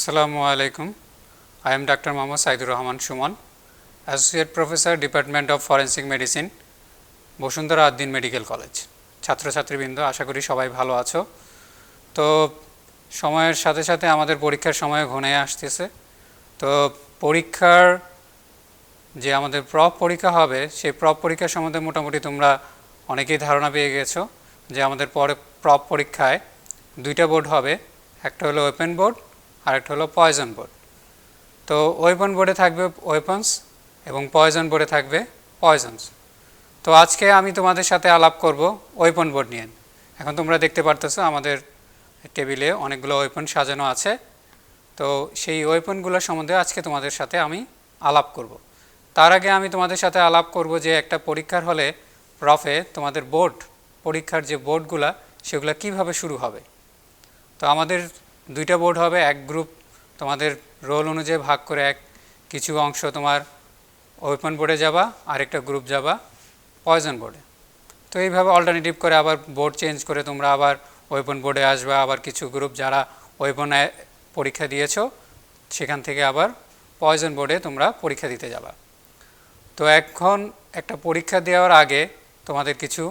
Assalamu alaikum. I am Dr. Mohammad Saidur Rahman Shuman, Associate Professor, Department of Forensic Medicine, Basundhara Addin medical college. ছাত্রছাত্রীবৃন্দ, আশা করি সবাই ভালো আছো। তো সময়ের সাথে সাথে আমাদের পরীক্ষার সময় ঘনিয়ে আসতেছে। তো পরীক্ষার যে আমাদের প্রপ পরীক্ষা হবে, সেই প্রপ পরীক্ষার সম্বন্ধে মোটামুটি তোমরা অনেকেই ধারণা পেয়ে গেছো যে আমাদের পরে প্রপ পরীক্ষায় দুইটা বোর্ড হবে, একটা হলো ওপেন বোর্ড আর একটা হলো পয়জন বোর্ড। তো ওয়েপন বোর্ডে থাকবে ওয়েপন্স এবং পয়জন বোর্ডে থাকবে পয়জনস। তো আজকে আমি তোমাদের সাথে আলাপ করব ওয়েপন বোর্ড নিয়ে। এখন তোমরা দেখতে পারতেছো আমাদের টেবিলে অনেকগুলো ওয়েপন সাজানো আছে। তো সেই ওয়েপনগুলোর সম্বন্ধে আজকে তোমাদের সাথে আমি আলাপ করব। তার আগে আমি তোমাদের সাথে আলাপ করব যে একটা পরীক্ষার হলে প্রফে তোমাদের বোর্ড পরীক্ষার যে বোর্ডগুলা সেগুলো কিভাবে শুরু হবে। তো আমাদের দুইটা বোর্ড হবে, এক গ্রুপ তোমাদের রোল অনুযায়ী ভাগ করে কিছু অংশ তোমার ওপেন বোর্ডে যাবা, আরেকটা গ্রুপ যাবা পয়জন বোর্ডে। তো এইভাবে অল্টারনেটিভ করে আবার বোর্ড চেঞ্জ করে তোমরা আবার ওয়েপন বোর্ডে আসবে, আবার কিছু গ্রুপ যারা ওয়েপনে পরীক্ষা দিয়েছো সেখান থেকে আবার পয়জন বোর্ডে তোমরা পরীক্ষা দিতে যাবা। তো এখন একটা পরীক্ষা দেওয়ার আগে তোমাদের কিছু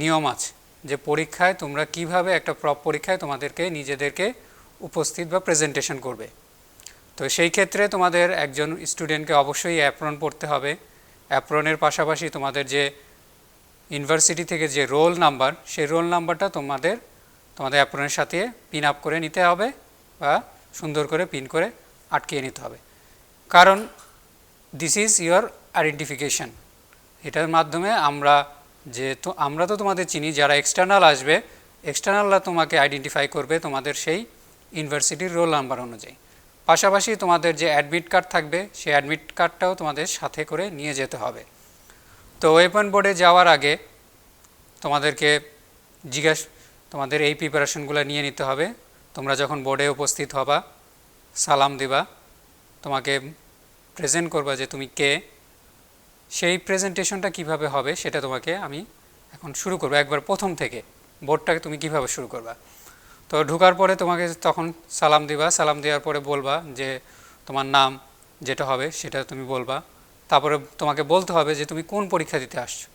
নিয়ম আছে যে পরীক্ষায় তোমরা কিভাবে একটা প্রপ পরীক্ষায় তোমাদেরকে নিজেদেরকে উপস্থিত বা প্রেজেন্টেশন করবে। তো সেই ক্ষেত্রে তোমাদের একজন স্টুডেন্টকে অবশ্যই অ্যাপ্রন পড়তে হবে। অ্যাপ্রনের পাশাপাশি তোমাদের যে ইউনিভার্সিটি থেকে যে রোল নাম্বার, সেই রোল নাম্বারটা তোমাদের অ্যাপ্রনের সাথে পিন আপ করে নিতে হবে বা সুন্দর করে পিন করে আটকিয়ে নিতে হবে। কারণ দিস ইজ ইয়োর আইডেন্টিফিকেশান। এটার মাধ্যমে আমরা তো তোমাদের চিনি, যারা এক্সটার্নাল আসবে এক্সটার্নালরা তোমাকে আইডেন্টিফাই করবে তোমাদের সেই ইউনিভার্সিটির রোল নাম্বার অনুযায়ী। পাশাপাশি তোমাদের যে অ্যাডমিট কার্ড থাকবে সেই অ্যাডমিট কার্ডটাও তোমাদের সাথে করে নিয়ে যেতে হবে। তো ওয়েপন বোর্ডে যাওয়ার আগে তোমাদেরকে তোমাদের এই প্রিপারেশনগুলো নিয়ে নিতে হবে। তোমরা যখন বোর্ডে উপস্থিত হবা, সালাম দিবা, তোমাকে প্রেজেন্ট করবা যে তুমি কে, সেই প্রেজেন্টেশনটা কিভাবে হবে সেটা তোমাকে আমি এখন শুরু করবো একবার প্রথম থেকে। বোর্ডটাকে তুমি কিভাবে শুরু করবা। তো ঢোকার পরে তোমাকে তখন সালাম দিবা, সালাম দেওয়ার পরে বলবা যে তোমার নাম যেটা হবে সেটা তুমি বলবা। তারপরে তোমাকে বলতে হবে যে তুমি কোন পরীক্ষা দিতে আসছো।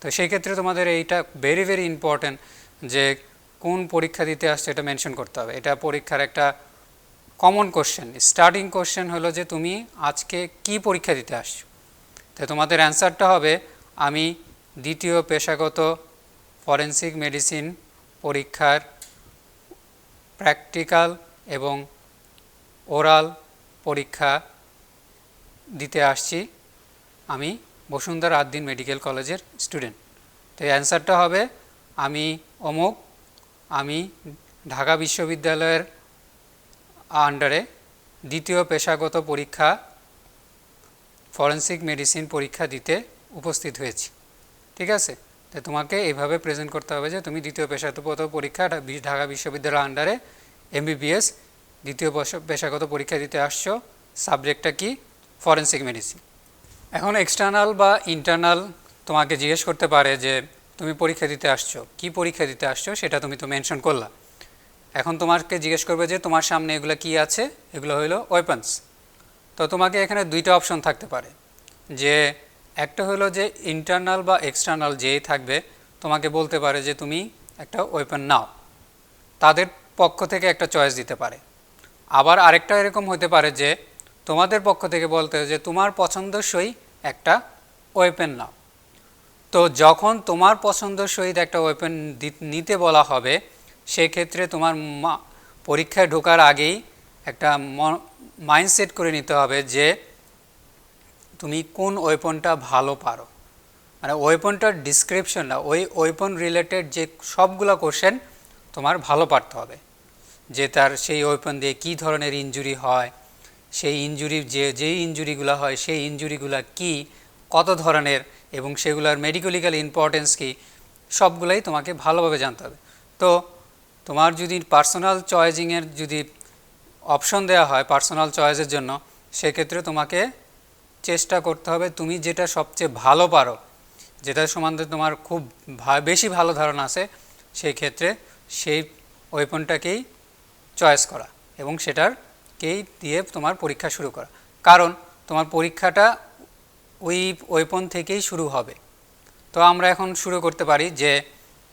তো সেই ক্ষেত্রে তোমাদের এইটা ভেরি ভেরি ইম্পর্ট্যান্ট যে কোন পরীক্ষা দিতে আসছো এটা মেনশন করতে হবে। এটা পরীক্ষার একটা কমন কোশ্চেন, স্টার্টিং কোশ্চেন হলো যে তুমি আজকে কি পরীক্ষা দিতে আসছো। তো তোমাদের অ্যান্সারটা হবে আমি দ্বিতীয় পেশাগত ফরেনসিক মেডিসিন পরীক্ষার প্র্যাকটিক্যাল এবং ওরাল পরীক্ষা দিতে আসছি, আমি বসুন্ধরা আদ্দিন মেডিকেল কলেজের স্টুডেন্ট। তো এই অ্যান্সারটা হবে আমি অমুক, আমি ঢাকা বিশ্ববিদ্যালয়ের আন্ডারে দ্বিতীয় পেশাগত পরীক্ষা ফরেনসিক মেডিসিন পরীক্ষা দিতে উপস্থিত হয়েছি। ঠিক আছে, তো তোমাকে এইভাবে প্রেজেন্ট করতে হবে যে তুমি দ্বিতীয় পেশাগত পরীক্ষা ঢাকা বিশ্ববিদ্যালয়ের আন্ডারে MBBS দ্বিতীয় পেশাগত পরীক্ষা দিতে আসছো, সাবজেক্টটা কি ফরেনসিক মেডিসিন। এখন এক্সটার্নাল বা ইন্টারনাল তোমাকে জিজ্ঞেস করতে পারে যে তুমি পরীক্ষা দিতে আসছো, কি পরীক্ষা দিতে আসছো সেটা তুমি তো মেনশন করলা। এখন তোমাকে জিজ্ঞেস করবে যে তোমার সামনে এগুলো কি আছে, এগুলো হলো ওয়েপন্স। তো তোমাকে এখানে দুইটা অপশন থাকতে পারে, যে একটা হলো যে ইন্টারনাল বা এক্সটার্নাল যেই থাকবে তোমাকে বলতে পারে যে তুমি একটা ওয়েপন নাও, তাদের পক্ষ থেকে একটা চয়েস দিতে পারে। আবার আরেকটা এরকম হতে পারে যে তোমাদের পক্ষ থেকে বলতে যে তোমার পছন্দসই একটা ওয়েপন নাও। তো যখন তোমার পছন্দসই একটা ওয়েপন নিতে বলা হবে, সেক্ষেত্রে তোমার পরীক্ষায় ঢোকার আগেই একটা মাইন্ডসেট করে নিতে হবে যে তুমি কোন ওয়েপনটা ভালো পারো। মানে ওয়েপনটার ডিসক্রিপশন না, ওই ওয়েপন রিলেটেড যে সবগুলো কোশ্চেন তোমার ভালো পারতে হবে, যে তার সেই ওয়েপন দিয়ে কী ধরনের ইনজুরি হয়, সেই ইনজুরি যেই ইনজুরিগুলো হয় সেই ইনজুরিগুলো কি, কত ধরনের, এবং সেগুলোর মেডিকেলিক্যাল ইম্পর্টেন্স কী, সবগুলোই তোমাকে ভালোভাবে জানতে হবে। তো তোমার যদি পার্সোনাল চয়েজিংয়ের যদি অপশন দেওয়া হয় পার্সোনাল চয়েসের জন্য, সেক্ষেত্রে তোমাকে চেষ্টা করতে হবে তুমি যেটা সবচেয়ে ভালো পারো, যেটার সম্বন্ধে তোমার খুব বেশি ভালো ধারণা আছে, সেই ক্ষেত্রে সেই ওয়েপনটাকেই চয়েস করা এবং সেটার কেই দিয়ে তোমার পরীক্ষা শুরু করা, কারণ তোমার পরীক্ষাটা ওই ওয়েপন থেকেই শুরু হবে। তো আমরা এখন শুরু করতে পারি যে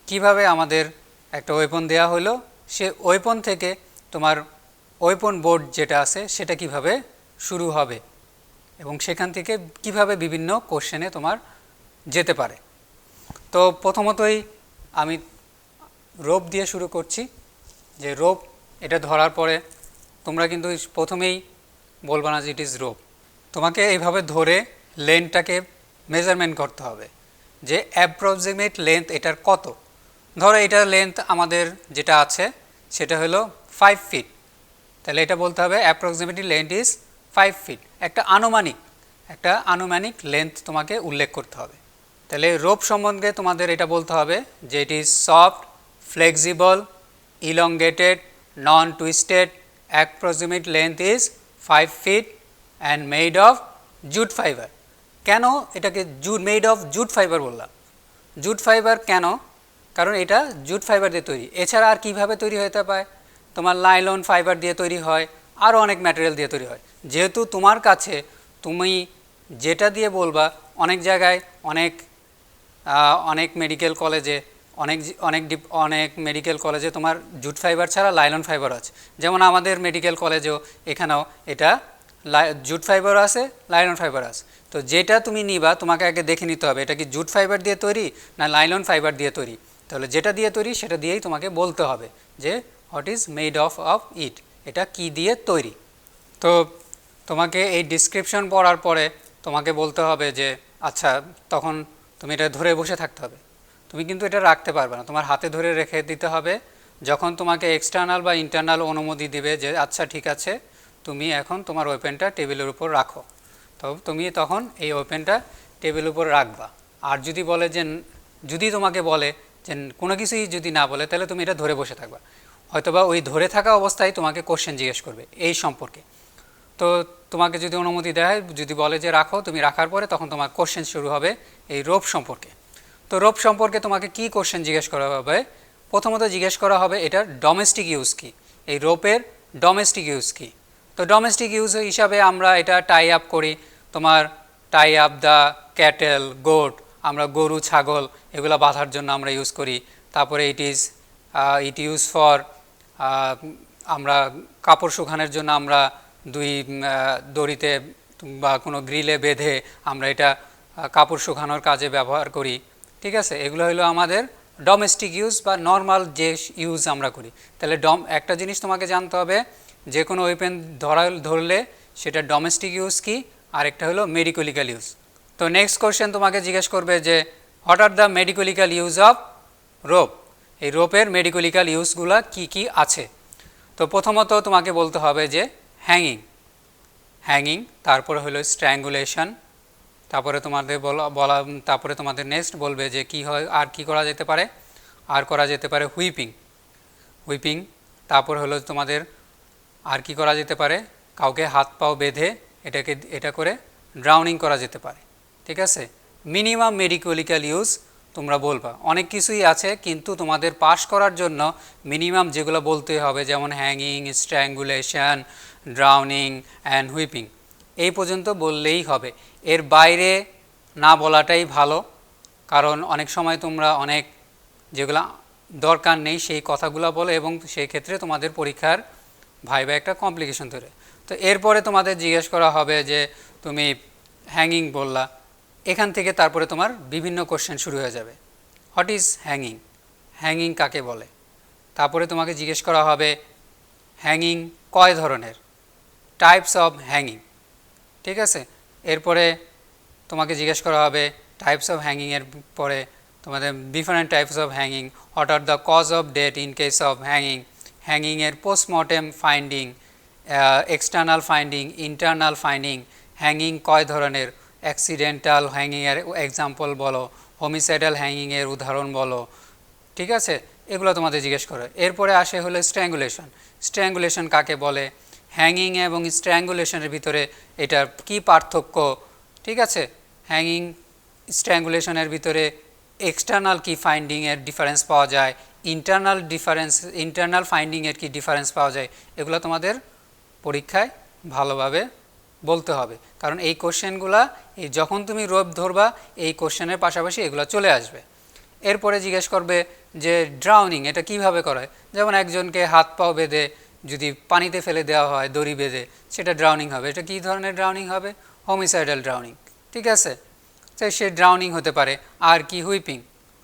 কিভাবে আমাদের একটা ওয়েপন দেয়া হলো, সে ওয়েপন থেকে তোমার ওয়েপন বোর্ড যেটা আছে সেটা কিভাবে শুরু হবে এবং সেখান থেকে কিভাবে বিভিন্ন কোশ্চেনে তোমার যেতে পারে। তো প্রথমতই আমি রোপ দিয়ে শুরু করছি, যে রোপ এটা ধরার পরে তোমরা কিন্তু প্রথমেই বলবা না যে ইট ইজ রোপ, তোমাকে এইভাবে ধরে লেন্থটাকে মেজারমেন্ট করতে হবে যে অ্যাপ্রক্সিমেট লেন্থ এটার কত। ধরো এটার লেন্থ আমাদের যেটা আছে সেটা হলো 5 ফিট, তাহলে এটা বলতে হবে অ্যাপ্রক্সিমেটলি লেন্থ ইজ 5 ফিট। একটা আনুমানিক লেন্থ তোমাকে উল্লেখ করতে হবে। তাহলে রোপ সম্বন্ধে তোমাদের এটা বলতে হবে যে it is soft, flexible, elongated, non twisted, approximate length is 5 feet and made of jute fibre. কেন এটাকে মেড অফ জুট ফাইবার বললাম? জুট ফাইবার কেন? কারণ এটা জুট ফাইবার দিয়ে তৈরি। এছাড়া আর কীভাবে তৈরি হতে পারে? তোমার লাইলন ফাইবার দিয়ে তৈরি হয়, আরও অনেক ম্যাটেরিয়াল দিয়ে তৈরি হয়। যেহেতু তোমার কাছে তুমি যেটা দিয়ে বলবা, অনেক জায়গায় অনেক মেডিকেল কলেজে অনেক মেডিকেল কলেজে তোমার জুট ফাইবার ছাড়া লাইলন ফাইবার আছে। যেমন আমাদের মেডিকেল কলেজেও এখানেও এটা জুট ফাইবার আছে, লাইলন ফাইবার আছে। তো যেটা তুমি নিবা তোমাকে আগে দেখে নিতে হবে এটা কি জুট ফাইবার দিয়ে তৈরি না লাইলন ফাইবার দিয়ে তৈরি। তাহলে যেটা দিয়ে তৈরি সেটা দিয়েই তোমাকে বলতে হবে যে what is made of it, এটা কি দিয়ে তৈরি। তো তোমাকে এই ডিসক্রিপশন পড়ার পরে তোমাকে বলতে হবে যে আচ্ছা, তখন তুমি এটা ধরে বসে থাকতে হবে। তুমি কিন্তু এটা রাখতে পারবে না, তোমার হাতে ধরে রেখে দিতে হবে। যখন তোমাকে এক্সটার্নাল বা ইন্টারনাল অনুমতি দিবে যে আচ্ছা ঠিক আছে তুমি এখন তোমার ওয়েপেনটা টেবিলের উপর রাখো, তো তুমি তখন এই ওয়েপেনটা টেবিলের উপর রাখবা। আর যদি তোমাকে বলে যে কোনো কিছুই যদি না বলে তাহলে তুমি এটা ধরে বসে থাকবা। হয়তোবা ওই ধরে থাকা অবস্থায় তোমাকে কোশ্চেন জিজ্ঞেস করবে এই সম্পর্কে। তো তোমাকে যদি অনুমতি দেয়, যদি বলে যে রাখো, তুমি রাখার পরে তখন তোমার কোশ্চেন শুরু হবে এই রোপ সম্পর্কে। তো রোপ সম্পর্কে তোমাকে কি কোশ্চেন জিজ্ঞেস করা হবে? প্রথমত জিজ্ঞেস করা হবে এটার ডোমেস্টিক ইউজ কী, এই রোপের ডোমেস্টিক ইউজ কী। তো ডোমেস্টিক ইউজ হিসাবে আমরা এটা টাই আপ করি, তোমার tie up the cattle, goat, আমরা গরু ছাগল এগুলো বাঁধার জন্য আমরা ইউজ করি। তারপরে ইট ইউজ ফর আমরা কাপড় শুকানোর জন্য আমরা দড়িতে বা কোনো গ্রিলে বেঁধে আমরা এটা কাপড় শুকানোর কাজে ব্যবহার করি। ঠিক আছে, এগুলো হলো আমাদের ডোমেস্টিক ইউজ বা নর্মাল যে ইউজ আমরা করি। তাহলে একটা জিনিস তোমাকে জানতে হবে, যে কোনো ওয়েপেন ধরলে সেটা ডোমেস্টিক ইউজ কি, আর একটা হলো মেডিকোলিক্যাল ইউজ। তো নেক্সট কোশ্চেন তোমাকে জিজ্ঞেস করবে যে what are the medicolegal use of rope, এই রোপের মেডিকোলিক্যাল ইউজগুলো কি কি আছে। তো প্রথমত তোমাকে বলতে হবে যে হ্যাঙ্গিং, তারপরে হলো স্ট্র্যাঙ্গুলেশন, তারপরে তোমাদের নেক্সট বলবে যে কি হয় আর কি করা যেতে পারে। আর করা যেতে পারে হুইপিং, তারপর হলো তোমাদের আর কি করা যেতে পারে, কাউকে হাত পাও বেঁধে এটা করে ড্রাউনিং করা যেতে পারে। ঠিক আছে, মিনিমাম মেডিকোলিক্যাল ইউজ তোমরা বলবা। অনেক কিছুই আছে কিন্তু তোমাদের পাস করার জন্য মিনিমাম যেগুলো বলতে হবে, যেমন hanging, strangulation, drowning and whipping, এই পর্যন্ত বললেই হবে। এর বাইরে না বলাটাই ভালো, কারণ অনেক সময় তোমরা অনেক যেগুলো দরকার নেই সেই কথাগুলো বলো এবং সেই ক্ষেত্রে তোমাদের পরীক্ষার ভাইবা একটা কমপ্লিকেশন ধরে। তো এরপরে তোমাদের জিজ্ঞেস করা হবে যে তুমি হ্যাঙ্গিং বললা, এখান থেকে তারপরে তোমার বিভিন্ন কোশ্চেন শুরু হয়ে যাবে। হোয়াট ইজ হ্যাঙ্গিং কাকে বলে? তারপরে তোমাকে জিজ্ঞেস করা হবে হ্যাঙ্গিং কয় ধরনের, টাইপস অফ হ্যাঙ্গিং। ঠিক আছে, এরপরে তোমাকে জিজ্ঞেস করা হবে টাইপস অফ হ্যাঙ্গিংয়ের পরে তোমাদের different types of hanging, what are the cause of death in case of হ্যাঙ্গিংয়ের postmortem finding, external finding, internal finding, hanging কয় ধরনের, অ্যাক্সিডেন্টাল হ্যাঙ্গিংয়ের এক্সাম্পল বলো, হোমিসাইডাল হ্যাঙ্গিংয়ের উদাহরণ বলো। ঠিক আছে, এগুলো তোমাদের জিজ্ঞেস করে। এরপরে আসে হলো স্ট্র্যাঙ্গুলেশন কাকে বলে, হ্যাঙ্গিং এবং স্ট্র্যাঙ্গুলেশনের ভিতরে এটার কি পার্থক্য। ঠিক আছে, হ্যাঙ্গিং স্ট্র্যাঙ্গুলেশনের ভিতরে এক্সটার্নাল কি ফাইন্ডিংয়ের ডিফারেন্স পাওয়া যায়, ইন্টারনাল ফাইন্ডিংয়ের কি ডিফারেন্স পাওয়া যায়, এগুলো তোমাদের পরীক্ষায় ভালোভাবে বলতে হবে, কারণ এই কোশ্চেনগুলা এই যখন তুমি রোপ ধরবা এই কোশ্চেনের পাশাপাশি এগুলো চলে আসবে। এরপরে জিজ্ঞেস করবে যে ড্রাউনিং এটা কিভাবে করে, যেমন একজনকে হাত পাও বেঁধে যদি পানিতে ফেলে দেওয়া হয় দড়ি বেঁধে, সেটা ড্রাউনিং হবে। এটা কী ধরনের ড্রাউনিং হবে? হোমিসাইডাল ড্রাউনিং, ঠিক আছে। তো সে ড্রাউনিং হতে পারে। আর কি? হুইপিং,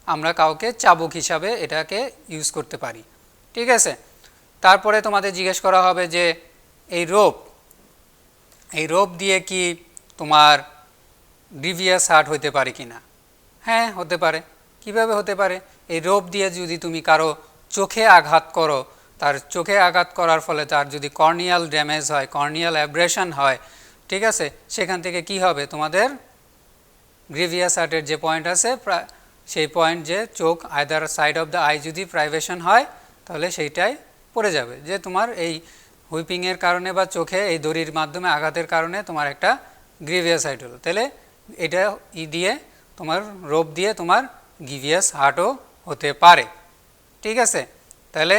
আমরা কাউকে চাবুক হিসাবে এটাকে ইউজ করতে পারি, ঠিক আছে। তারপরে তোমাদের জিজ্ঞেস করা হবে যে এই রোপ দিয়ে কি তোমার গ্রিভিয়াস হার্ট হতে পারে কি না? হ্যাঁ, হতে পারে। কিভাবে হতে পারে? এই রোপ দিয়ে যদি তুমি কারো চোখে আঘাত করো, তার চোখে আঘাত করার ফলে তার যদি কর্নিয়াল ড্যামেজ হয়, কর্নিয়াল অ্যাব্রেশন হয়, ঠিক আছে, সেখান থেকে কি হবে? তোমাদের গ্রিভিয়াস হার্টের যে পয়েন্ট আছে সেই পয়েন্ট, যে চোখ either side of the I যদি প্রাইভেশন হয় তাহলে সেইটাই পড়ে যাবে, যে তোমার এই হুইপিংয়ের কারণে বা চোখে এই দড়ির মাধ্যমে আঘাতের কারণে তোমার একটা গ্রিভিয়াস হার্ট হলো। তাহলে এটা দিয়ে তোমার রোপ দিয়ে তোমার গ্রিভিয়াস হার্টও হতে পারে, ঠিক আছে। তাহলে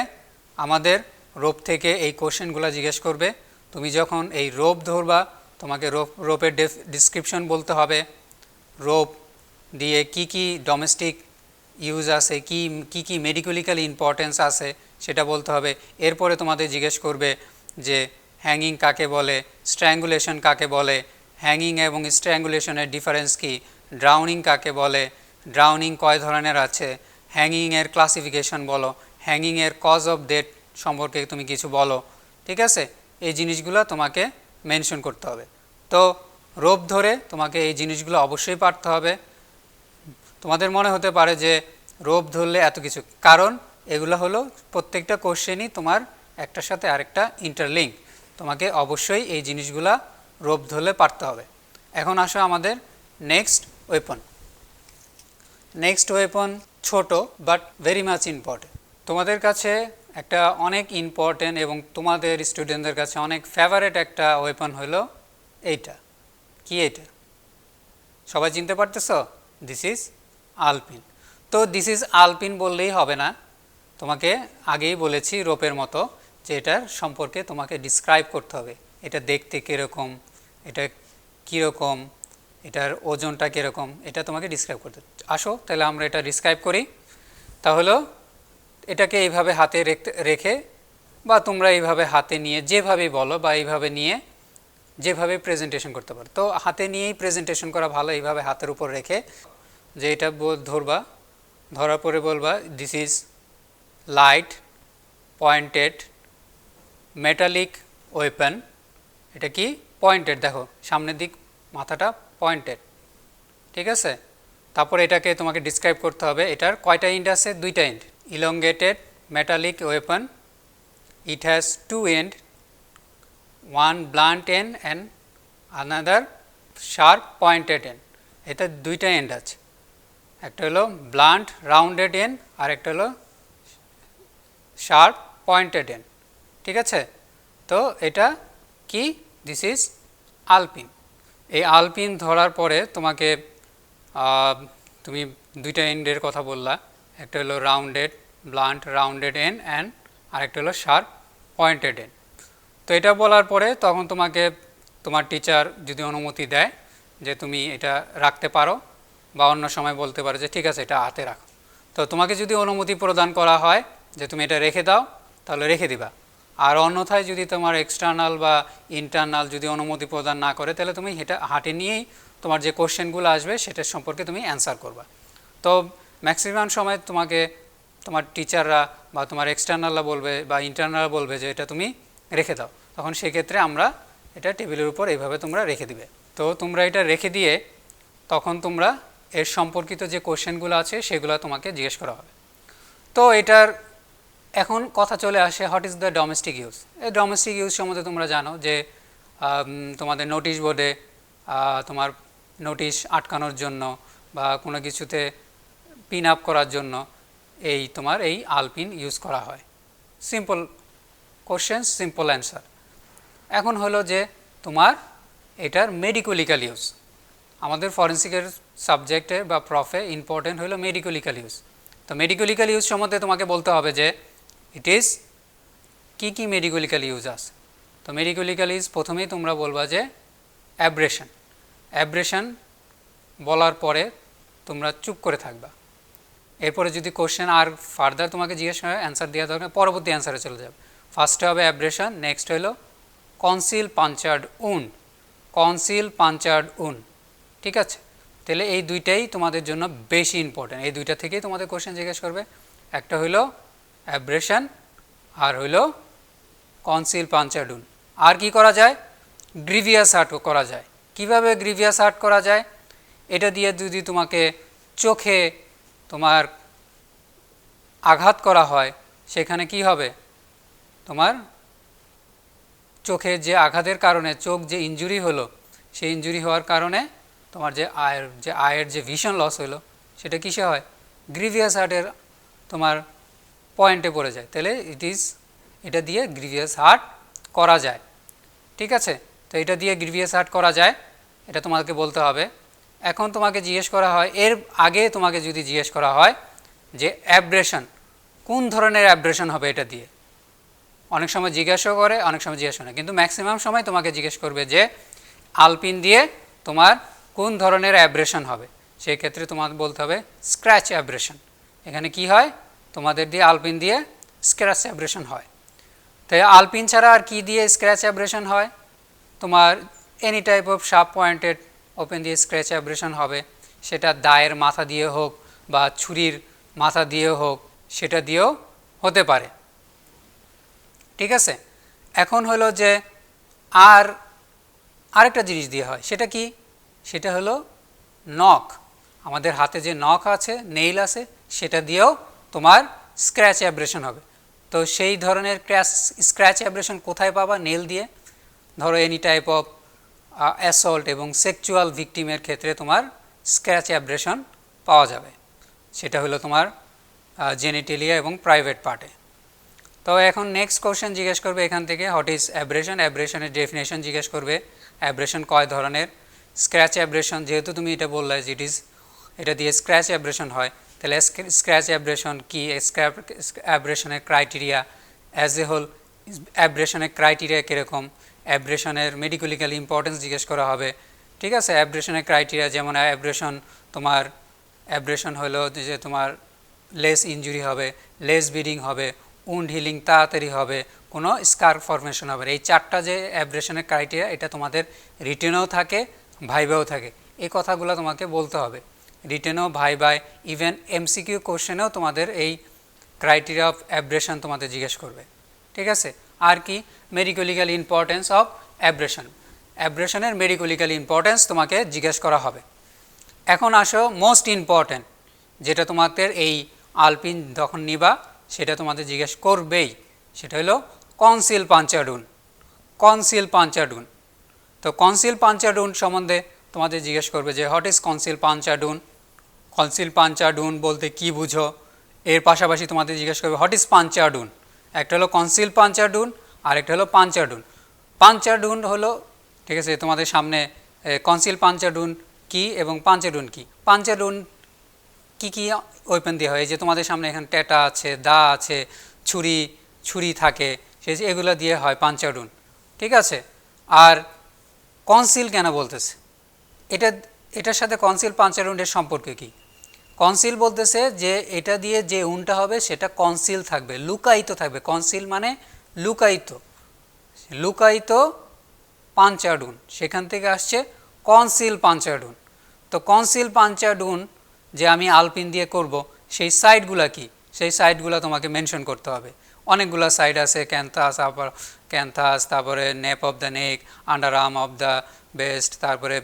আমাদের রোপ থেকে এই কোশ্চেনগুলো জিজ্ঞেস করবে। তুমি যখন এই রোপ ধরবা তোমাকে রোপের ডিসক্রিপশন বলতে হবে, রোপ দিয়ে কি কি ডোমেস্টিক ইউজ আছে, কি কি মেডিকেলিক্যাল ইম্পর্টেন্স আছে সেটা বলতে হবে। এরপরে তোমাদের জিজ্ঞেস করবে যে হ্যাঙ্গিং কাকে বলে, স্ট্র্যাঙ্গুলেশন কাকে বলে, হ্যাঙ্গিং এবং স্ট্র্যাঙ্গুলেশনের ডিফারেন্স কি, ড্রাউনিং কাকে বলে, ড্রাউনিং কয় ধরনের আছে, হ্যাঙ্গিংয়ের ক্লাসিফিকেশন বলো, হ্যাঙ্গিংয়ের কজ অফ ডেথ সম্পর্কে তুমি কিছু বলো, ঠিক আছে। এই জিনিসগুলো তোমাকে মেনশন করতে হবে। তো রোপ ধরে তোমাকে এই জিনিসগুলো অবশ্যই পারতে হবে। তোমাদের মনে হতে পারে যে রোপ ধরলে এত কিছু, কারণ এগুলো হলো প্রত্যেকটা কোশ্চেনই তোমার একটার সাথে আরেকটা ইন্টারলিঙ্ক। তোমাকে অবশ্যই এই জিনিসগুলা রোপ ধরলে পারতে হবে। এখন আসো আমাদের নেক্সট ওয়েপন ছোট বাট ভেরি মাচ ইম্পর্টেন্ট। তোমাদের কাছে একটা অনেক ইম্পর্টেন্ট এবং তোমাদের স্টুডেন্টদের কাছে অনেক ফেভারেট একটা ওয়েপন হলো এইটা। কি এটা? সবাই চিনতে পারতেছ? This is আলপিন। তো দিস ইজ আলপিন বললেই হবে না, তোমাকে আগেই বলেছি রোপের মতো যে এটার সম্পর্কে তোমাকে ডিসক্রাইব করতে হবে। এটা দেখতে কীরকম, এটা কীরকম, এটার ওজনটা কীরকম, এটা তোমাকে ডিসক্রাইব করতে। আসো তাহলে আমরা এটা ডিসক্রাইব করি। তাহলে এটাকে এইভাবে হাতে রেখে বা তোমরা এইভাবে হাতে নিয়ে যেভাবেই বলো বা এইভাবে নিয়ে যেভাবে প্রেজেন্টেশন করতে পারো। তো হাতে নিয়েই প্রেজেন্টেশন করা ভালো, এইভাবে হাতের উপর রেখে যে এটা ধরবা, ধরার পরে বলবা this is light pointed metallic weapon. এটা কি? পয়েন্টেড, দেখো সামনের দিক মাথাটা পয়েন্টেড, ঠিক আছে। তারপর এটাকে তোমাকে ডিসক্রাইব করতে হবে। এটার কয়টা এন্ড আছে? দুইটা end. Elongated metallic weapon, it has two end, one blunt end and another sharp pointed end. এটা দুইটা এন্ড আছে, একটা হলো ব্লান্ট রাউন্ডেড এন্ড আর একটা হলো শার্প পয়েন্টেড এন্ড, ঠিক আছে। তো এটা কি? দিস ইজ আলপিন। এই আলপিন ধরার পরে তোমাকে তুমি দুইটা এন্ডের কথা বললা, একটা হলো rounded blunt rounded end and আরেকটা হলো শার্প পয়েন্টেড এন্ড। তো এটা বলার পরে তখন তোমাকে তোমার টিচার যদি অনুমতি দেয় যে তুমি এটা রাখতে পারো, বা অন্য সময় বলতে পারো যে ঠিক আছে এটা হাতে রাখো। তো তোমাকে যদি অনুমতি প্রদান করা হয় যে তুমি এটা রেখে দাও, তাহলে রেখে দিবা। আর অন্যথায় যদি তোমার এক্সটার্নাল বা ইন্টারনাল যদি অনুমতি প্রদান না করে, তাহলে তুমি এটা হাতে নিয়েই তোমার যে কোশ্চেনগুলো আসবে সেটার সম্পর্কে তুমি অ্যান্সার করবা। তো ম্যাক্সিমাম সময় তোমাকে তোমার টিচাররা বা তোমার এক্সটার্নালরা বলবে বা ইন্টারনাল বলবে যে এটা তুমি রেখে দাও, তখন সেক্ষেত্রে আমরা এটা টেবিলের উপর এইভাবে তোমরা রেখে দিবে। তো তোমরা এটা রেখে দিয়ে তখন তোমরা এর সম্পর্কিত যে কোশ্চেনগুলো আছে সেগুলো তোমাকে জিজ্ঞেস করা হবে। তো এটার এখন কথা চলে আসে what is the domestic use. এই ডোমেস্টিক ইউজ সম্বন্ধে তোমরা জানো যে তোমাদের নোটিশ বোর্ডে তোমার নোটিশ আটকানোর জন্য বা কোনো কিছুতে পিন আপ করার জন্য তোমার এই আলপিন ইউজ করা হয়। Simple question, simple answer. এখন হলো যে তোমার এটার মেডিকোলিক্যাল ইউজ। আমাদের ফরেন্সিকের সাবজেক্টে বা প্রফে ইম্পর্টেন্ট হলো মেডিকোলিক্যাল ইউজ। তো মেডিকোলিক্যাল ইউজ সম্বন্ধে তোমাকে বলতে হবে যে it is key key মেডিকোলিক্যাল use আছে। তো মেডিকুলিক্যাল ইজ প্রথমেই তোমরা বলবা যে অ্যাব্রেশন। অ্যাব্রেশন বলার পরে তোমরা চুপ করে থাকবা। এরপরে যদি কোশ্চেন আর ফার্দার তোমাকে জিজ্ঞেস করে অ্যান্সার দেওয়া দরকার, পরবর্তী অ্যান্সারে চলে যাবে। ফার্স্টে হবে অ্যাব্রেশন, নেক্সট হলো conceal punctured wound. Conceal punctured wound, ঠিক আছে? তাহলে এই দুইটাই তোমাদের জন্য বেশি ইম্পর্টেন্ট। এই দুইটা থেকেই তোমাদের কোশ্চেন জিজ্ঞেস করবে। একটা হইলো অ্যাব্রেশন আর হইলো কনসিল পাঞ্চার্ড উন্ড। আর কি করা যায়? গ্রিভিয়াস হার্ট করা যায়। কিভাবে গ্রিভিয়াস হার্ট করা যায়? এটা দিয়ে যদি তোমাকে চোখে তোমার আঘাত করা হয়, সেখানে কি হবে? তোমার চোখের যে আঘাতের কারণে চোখ যে ইনজুরি হলো, সেই ইনজুরি হওয়ার কারণে তোমার যে আয়ের যে ভিশন লস হলো, সেটা কিসে হয়? গ্রিভিয়াস হার্টের তোমার পয়েন্টে পড়ে যায়। তাহলে এটা দিয়ে গ্রিভিয়াস হার্ট করা যায়, ঠিক আছে? তো এটা দিয়ে গ্রিভিয়াস হার্ট করা যায়, এটা তোমাকে বলতে হবে। এখন তোমাকে জিজ্ঞেস করা হয়, এর আগে তোমাকে যদি জিজ্ঞেস করা হয় যে অ্যাব্রেশন, কোন ধরনের অ্যাব্রেশন হবে এটা দিয়ে, অনেক সময় জিজ্ঞাসাও করে, অনেক সময় জিজ্ঞাসা না, কিন্তু ম্যাক্সিমাম সময় তোমাকে জিজ্ঞেস করবে যে আলপিন দিয়ে তোমার কোন ধরনের অ্যাব্রেশন হবে। সেই ক্ষেত্রে তোমাকে বলতে হবে স্ক্র্যাচ অ্যাব্রেশন। এখানে কি হয়? তোমাদের দিয়ে আলপিন দিয়ে স্ক্র্যাচ অ্যাব্রেশন হয়। তাই আলপিন ছাড়া আর কি দিয়ে স্ক্র্যাচ অ্যাব্রেশন হয়? তোমার any type of sharp pointed open দিয়ে স্ক্র্যাচ অ্যাব্রেশন হবে। সেটা দায়ের মাথা দিয়ে হোক বা ছুরির মাথা দিয়ে হোক, সেটা দিয়েও হতে পারে, ঠিক আছে? এখন হলো যে আরেকটা জিনিস দিয়ে হয়, সেটা কি? সেটা হলো নখ। আমাদের হাতে যে নখ আছে, নেইল আছে, সেটা দিয়েও তোমার স্ক্র্যাচ অ্যাব্রেশন হবে। তো সেই ধরনের স্ক্র্যাচ অ্যাব্রেশন কোথায় পাবা? নেল দিয়ে। ধরো এনি টাইপ অফ অ্যাসল্ট এবং সেক্সুয়াল ভিকটিমের ক্ষেত্রে তোমার স্ক্র্যাচ অ্যাব্রেশন পাওয়া যাবে। সেটা হলো তোমার জেনিটেলিয়া এবং প্রাইভেট পার্টে। তো এখন নেক্সট কোশ্চেন জিজ্ঞেস করবে এখান থেকে, হোয়াট ইজ অ্যাব্রেশন? অ্যাব্রেশনের ডেফিনেশন জিজ্ঞেস করবে। অ্যাব্রেশন কয় ধরনের? স্ক্র্যাচ অ্যাব্রেশন, যেহেতু তুমি এটা বললে যে এটা দিয়ে স্ক্র্যাচ অ্যাব্রেশন হয়, তাহলে স্ক্র্যাচ অ্যাব্রেশন কি? অ্যাব্রেশনের ক্রাইটেরিয়া অ্যাজ এ হোল, অ্যাব্রেশনের ক্রাইটেরিয়া কীরকম, অ্যাব্রেশনের মেডিকুলিক্যাল ইম্পর্টেন্স জিজ্ঞেস করা হবে, ঠিক আছে? অ্যাব্রেশনের ক্রাইটেরিয়া যেমন অ্যাব্রেশন হলো যে তোমার লেস ইনজুরি হবে, লেস ব্লিডিং হবে, উন্ড হিলিং তাড়াতাড়ি হবে, কোনো স্কার ফরমেশন হবে। এই চারটা যে অ্যাব্রেশনের ক্রাইটেরিয়া, এটা তোমাদের রিটেনেও থাকে, ভাইভাও থাকে। এই কথাগুলো তোমাকে বলতে হবে। রিটেনও, ভাইভায়, ইভেন এমসিকিউ কোশ্চেনেও তোমাদের এই ক্রাইটেরিয়া অফ অ্যাব্রেশন তোমাদের জিজ্ঞেস করবে, ঠিক আছে? আর কি? মেডিকুলিক্যাল ইম্পর্টেন্স অফ অ্যাব্রেশন। অ্যাব্রেশনের মেডিকুলিক্যাল ইম্পর্টেন্স তোমাকে জিজ্ঞেস করা হবে। এখন আসো মোস্ট ইম্পর্ট্যান্ট, যেটা তোমাদের এই আলপিন যখন নিবা সেটা তোমাদের জিজ্ঞেস করবেই, সেটা হলো conceal punctured wound. Conceal punctured wound. তো কনসিল পাঞ্চার্ড উন্ড সম্বন্ধে তোমাদের জিজ্ঞেস করবে যে what is conceal punctured wound? Conceal punctured wound বলতে কি বুঝো? এর পাশাপাশি তোমাদের জিজ্ঞেস করবে হোয়াট ইজ পাঞ্চার্ড উন্ড? একটা হলো কনসিল পাঞ্চার্ড উন্ড আর একটা হলো পাঞ্চার্ড উন্ড। পাঞ্চার্ড উন্ড হলো, ঠিক আছে, তোমাদের সামনে কনসিল পাঞ্চার্ড উন্ড কী এবং পাঞ্চার্ড উন্ড কী। পাঞ্চার্ড উন্ড কী কী ওয়েপেন দিয়ে হয়? যে তোমাদের সামনে এখানে টেটা আছে, দা আছে, ছুরি থাকে, এগুলো দিয়ে হয় পাঞ্চার্ড উন্ড, ঠিক আছে? আর কনসিল কেন বলতেছে? এটার সাথে কনসিল পাঞ্চার্ড উন্ডের সম্পর্ক কী? কনসিল বলতেছে যে এটা দিয়ে যে উন্ডটা হবে সেটা কনসিল থাকবে, লুকায়িত থাকবে। কনসিল মানে লুকায়িত, লুকায়িত পাঞ্চার্ড উন্ড, সেখান থেকে আসছে কনসিল পাঞ্চার্ড উন্ড। তো কনসিল পাঞ্চার্ড উন্ড যে আমি আলপিন দিয়ে করব, সেই সাইডগুলো কি? সেই সাইডগুলো তোমাকে মেনশন করতে হবে। অনেকগুলো সাইড আছে, ক্যান্থাস, তারপরে nape of the neck, under arm of the breast, তারপরে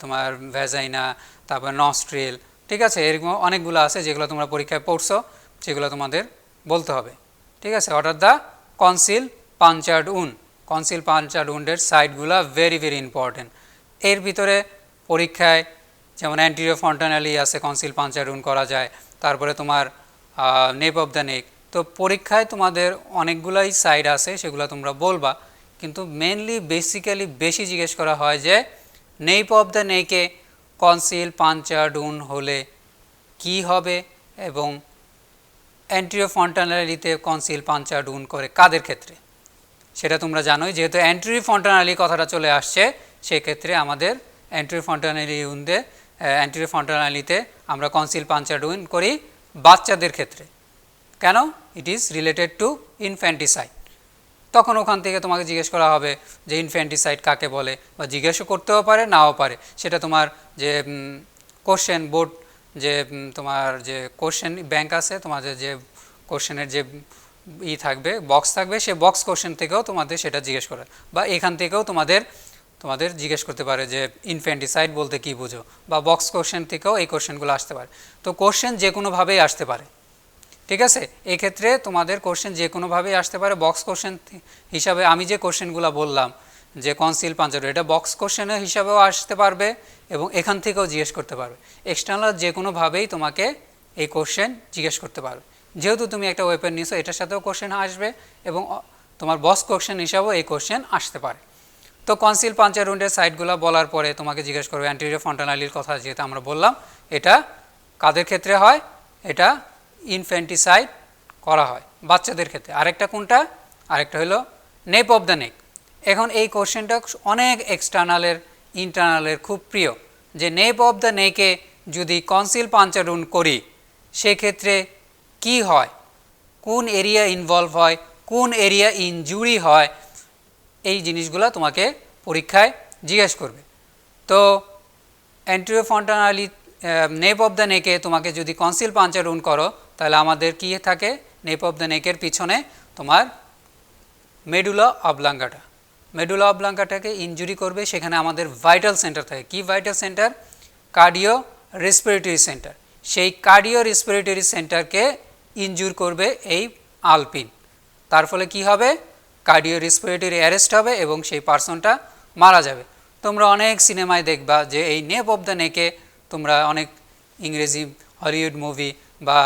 তোমার ভ্যাজাইনা, তারপরে নস্ট্রিল, ঠিক আছে? এরকম অনেকগুলো আছে যেগুলো তোমরা পরীক্ষায় পড়ছো, সেগুলো তোমাদের বলতে হবে, ঠিক আছে? অর্থাৎ the conceal punctured wound. Conceal পাঞ্চার্ড উন্ডের সাইডগুলো ভেরি ভেরি ইম্পর্টেন্ট। এর ভিতরে পরীক্ষায় যেমন অ্যান্টিরিয়র ফন্টানালি আছে, কনসিল পাঞ্চার্ড উন্ড করা যায়, তারপরে তোমার নেপ অফ দ্য নেক। তো পরীক্ষায় তোমাদের অনেকগুলাই সাইড আছে, সেগুলো তোমরা বলবা, কিন্তু মেনলি বেসিক্যালি বেশি জিজ্ঞেস করা হয় যে নেপ অফ দ্য নেকে কনসিল পাঞ্চার্ড উন্ড হলে কি হবে এবং অ্যান্টিরিয়র ফন্টানালিতে কনসিল পাঞ্চার্ড উন্ড করে কাদের ক্ষেত্রে। সেটা তোমরা জানোই, যেহেতু অ্যান্টরি ফন্টানালি কথাটা চলে আসছে, সেক্ষেত্রে আমাদের অ্যান্টরি ফন্টানালি উইন্ডে অ্যান্টরি ফন্টানালিতে আমরা কনসিল পাঞ্চারডুইন করি বাচ্চাদের ক্ষেত্রে। কেন? It is related to infanticide. তখন ওখান থেকে তোমাকে জিজ্ঞেস করা হবে যে ইনফ্যান্টিসাইড কাকে বলে, বা জিজ্ঞেসও করতেও পারে, নাও পারে। সেটা তোমার যে কোশ্চেন বোর্ড, যে তোমার যে কোশ্চেন ব্যাংক আছে, তোমাদের যে কোশ্চেনের যে থাকবে, বক্স থাকবে, সে বক্স কোশ্চেন থেকেও তোমাদের সেটা জিজ্ঞেস করে, বা এখান থেকেও তোমাদের জিজ্ঞেস করতে পারে যে ইনফ্যান্টিসাইড বলতে কী বুঝো, বা বক্স কোশ্চেন থেকেও এই কোশ্চেনগুলো আসতে পারে। তো কোশ্চেন যে কোনোভাবেই আসতে পারে, ঠিক আছে। এক্ষেত্রে তোমাদের কোশ্চেন যে কোনোভাবেই আসতে পারে। বক্স কোশ্চেন হিসাবে আমি যে কোশ্চেনগুলো বললাম যে কনসিল পাঞ্চার, এটা বক্স কোশ্চেনের হিসাবেও আসতে পারবে এবং এখান থেকেও জিজ্ঞেস করতে পারবে। এক্সটার্নাল যে কোনোভাবেই তোমাকে এই কোশ্চেন জিজ্ঞেস করতে পারবে। যেহেতু তুমি একটা ওয়েপন নিছো, এটার সাথেও কোশ্চেন আসবে এবং তোমার বক্স কোশ্চেন হিসাবেও এই কোশ্চেন আসতে পারে। তো কনসিল পাঞ্চার উইন্ডের সাইডগুলো বলার পরে তোমাকে জিজ্ঞেস করবে অ্যান্টেরিয়র ফন্টানালির কথা, যেহেতু আমরা বললাম এটা কাদের ক্ষেত্রে হয়, এটা ইনফ্যান্টিসাইড করা হয় বাচ্চাদের ক্ষেত্রে। আরেকটা কোনটা? আরেকটা হলো নেপ অফ দ্য নেক। এখন এই কোশ্চেনটা অনেক এক্সটার্নালের ইন্টারনালের খুব প্রিয়, যে নেপ অফ দ্য নেকে যদি কনসিল পাঞ্চারুন করি সেক্ষেত্রে কি হয়, কোন এরিয়া ইনভলভ হয়, কোন এরিয়া ইনজুরি হয়, এই জিনিসগুলো তোমাকে পরীক্ষায় জিজ্ঞেস করবে। তো অ্যান্টেরিয়র ফন্টানালি নেপ অফ দ্য নেকে তোমাকে যদি কনসিল পাঞ্চারুন করো, তাহলে আমাদের কি থাকে, নেপ অফ দ্য নেকের পিছনে তোমার মেডুলা অবলাঙ্গাটা, মেডুলা অবলাঙ্গাটাকে ইনজুরি করবে। সেখানে আমাদের ভাইটাল সেন্টার থাকে। কি vital centre? Cardio respiratory centre. সেই কার্ডিও রেসপিরেটরি সেন্টারকে ইনজুর করবে এই আলপিন। তার ফলে কি হবে? কার্ডিও রেসপিরেটরি অ্যারেস্ট হবে এবং সেই পার্সনটা মারা যাবে। তোমরা অনেক সিনেমায় দেখবা যে এই নেপ অফ দ্য নেকে, তোমরা অনেক ইংরেজি হলিউড মুভি বা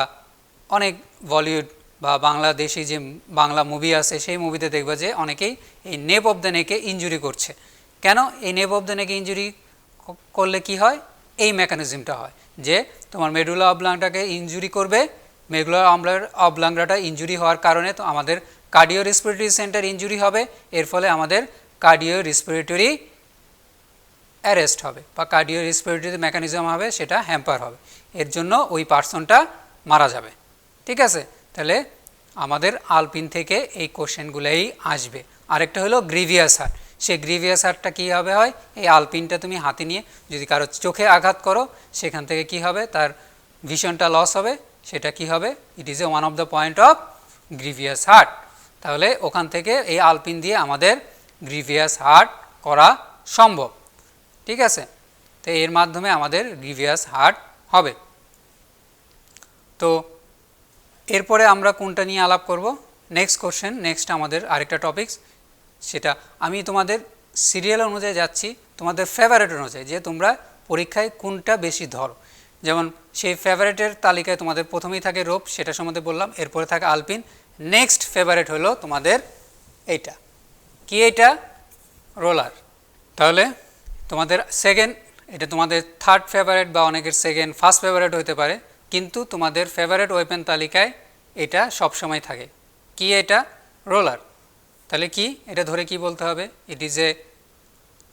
অনেক বলিউড বা বাংলাদেশি যে বাংলা মুভি আছে, সেই মুভিতে দেখবা যে অনেকেই এই নেপ অফ দ্য নেকে ইনজুরি করছে। কেন? এই নেপ অফ দ্য নেকে ইনজুরি করলে কি হয়? এই মেকানিজমটা হয় যে তোমার মেডুলা অবলাঙ্গাটাকে ইনজুরি করবে। মেডুলা অবলাঙ্গাটা ইনজুরি হওয়ার কারণে তো আমাদের কার্ডিও রেসপিরেটরি সেন্টার ইনজুরি হবে। এর ফলে আমাদের কার্ডিও রেসপিরেটরি অ্যারেস্ট হবে বা কার্ডিও রেসপিরেটরি মেকানিজম হবে, সেটা হ্যাম্পার হবে। এর জন্য ওই পার্সনটা মারা যাবে। ঠিক আছে? তাহলে আমাদের আলপিন থেকে এই কোশ্চেনগুলোই আসবে। আরেকটা হলো গ্রিভিয়াস হার্ট। সেই গ্রিভিয়াস হার্টটা কী হবে হয়, এই আলপিনটা তুমি হাতে নিয়ে যদি কারো চোখে আঘাত করো, সেখান থেকে কি হবে, তার ভিশনটা লস হবে। সেটা কি হবে? It is a one of the point of grievous heart. তাহলে ওখান থেকে এই আলপিন দিয়ে আমাদের গ্রিভিয়াস হার্ট করা সম্ভব। ঠিক আছে? তো এর মাধ্যমে আমাদের গ্রিভিয়াস হার্ট হবে। তো এরপরে আমরা কোনটা নিয়ে আলাপ করব? নেক্সট কোশ্চেন, নেক্সট আমাদের আরেকটা টপিকস, সেটা আমি তোমাদের সিরিয়াল অনুযায়ী যাচ্ছি, তোমাদের ফেভারেট অনুযায়ী, যে তোমরা পরীক্ষায় কোনটা বেশি ধরো। যেমন সেই ফেভারেটের তালিকায় তোমাদের প্রথমেই থাকে রোপ, সেটা সম্বন্ধে বললাম। এরপরে থাকে আলপিন। নেক্সট ফেভারেট হলো তোমাদের এইটা কি, এইটা রোলার। তাহলে তোমাদের সেকেন্ড, এটা তোমাদের থার্ড ফেভারেট বা অনেকের সেকেন্ড ফার্স্ট ফেভারেট হতে পারে, কিন্তু তোমাদের ফেভারেট ওয়েপেন তালিকায় এটা সবসময় থাকে। কি এটা? রোলার। তাহলে কি এটা ধরে কি বলতে হবে? ইট ইজ এ